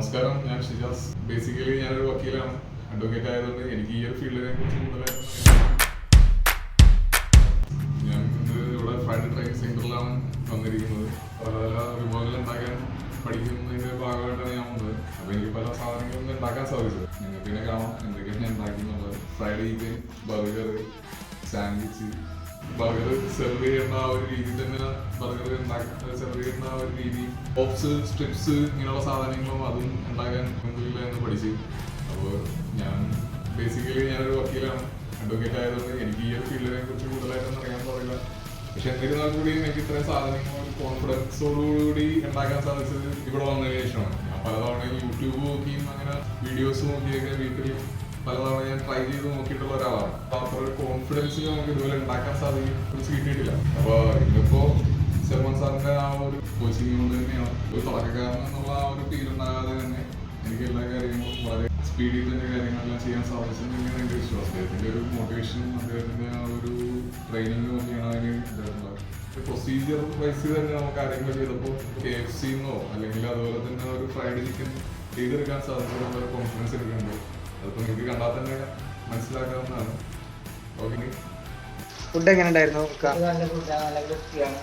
നമസ്കാരം, ഞാൻ ഷിജാസ്. ബേസിക്കലി ഞാനൊരു വക്കീലാണ്, അഡ്വക്കേറ്റ് ആയതുകൊണ്ട് എനിക്ക് ഈ ഒരു ഫീൽഡിനെ കുറിച്ച് കൂടുതലായിട്ട് ഞാൻ ഇവിടെ ഫ്രണ്ട് ട്രെയിനിങ് സെന്ററിലാണ് വന്നിരിക്കുന്നത്. പല പല വിഭവങ്ങൾ ഉണ്ടാക്കാൻ പഠിക്കുന്നതിന്റെ ഭാഗമായിട്ടാണ് ഞാൻ വന്നത്. അപ്പോൾ എനിക്ക് പല സാധനങ്ങളും ഉണ്ടാക്കാൻ സാധിച്ചത്. നിങ്ങൾക്ക് തന്നെ കാണാം എന്തൊക്കെയാണ് ഞാൻ ഉണ്ടാക്കിയെന്നുള്ളത്. Fried chicken, burger, sandwich. Burger serve ചെയ്യുന്ന ആ ഒരു രീതി തന്നെ ബർഗർ സെർവ് ചെയ്യുന്ന ആ ഒരു രീതി, പോപ്സ്, സ്ട്രിപ്സ്, ഇങ്ങനെയുള്ള സാധനങ്ങളും അതും ഉണ്ടാക്കാൻ എന്ന് പഠിച്ചു. അപ്പോൾ ഞാൻ ബേസിക്കലി ഞാനൊരു വക്കീലാണ്, അഡ്വക്കേറ്റ് ആയതുകൊണ്ട് എനിക്ക് ഈ ഒരു ഫീൽഡിനെ കുറിച്ച് കൂടുതലായിട്ടൊന്നും അറിയാൻ പാടില്ല. പക്ഷെ എന്നിരുന്നാൽ കൂടി എനിക്ക് ഇത്രയും സാധനങ്ങൾ ഒരു കോൺഫിഡൻസോടുകൂടി ഉണ്ടാക്കാൻ സാധിച്ചത് ഇവിടെ വന്നതിന് ശേഷമാണ്. ഞാൻ പലതവണ യൂട്യൂബ് നോക്കിയും അങ്ങനെ വീഡിയോസ് നോക്കിയൊക്കെ വീട്ടിൽ പലതവണ ഞാൻ ട്രൈ ചെയ്ത് നോക്കിയിട്ടുള്ള ഒരാളാണ്. അത്ര ഒരു കോൺഫിഡൻസിൽ നമുക്ക് ഇതുപോലെ ഉണ്ടാക്കാൻ കിട്ടിയിട്ടില്ല. അപ്പോൾ ഇന്നിപ്പോ സൽമാൻ സാറിന്റെ ആ ഒരു കോച്ചിങ് കൊണ്ട് തന്നെയാണ് ഒരു തുടക്കക്കാരൻ എന്നുള്ള ആ ഒരു ഫീലുണ്ടാകാതെ തന്നെ എനിക്ക് എല്ലാ കാര്യങ്ങളും വളരെ സ്പീഡിൽ തന്നെ കാര്യങ്ങളെല്ലാം ചെയ്യാൻ സാധിച്ചെന്ന് തന്നെയാണ് എൻ്റെ വിശ്വാസം. അദ്ദേഹത്തിൻ്റെ ഒരു മോട്ടിവേഷനും അദ്ദേഹത്തിൻ്റെ ആ ഒരു ട്രെയിനിങ്ങും ഒക്കെയാണ് അതിന് ഇതായിട്ടുള്ളത്. പ്രൊസീജിയർ വൈസ് തന്നെ നമുക്ക് കാര്യങ്ങൾ ചെയ്തപ്പോൾ KFC എന്നോ അല്ലെങ്കിൽ അതുപോലെ തന്നെ ഒരു ഫ്രൈഡ് ചിക്കൻ ചെയ്തെടുക്കാൻ സാധിച്ചത് വളരെ കോൺഫിഡൻസ് എടുക്കുന്നുണ്ട്. അതിപ്പോൾ നിങ്ങൾക്ക് കണ്ടാൽ തന്നെ മനസ്സിലാക്കാവുന്നതാണ്. ഓക്കെ, ഫുഡ് എങ്ങനെ ഉണ്ടായിരുന്നു? നല്ല ഫുഡാണ്, നല്ല വൃത്തിയാണ്.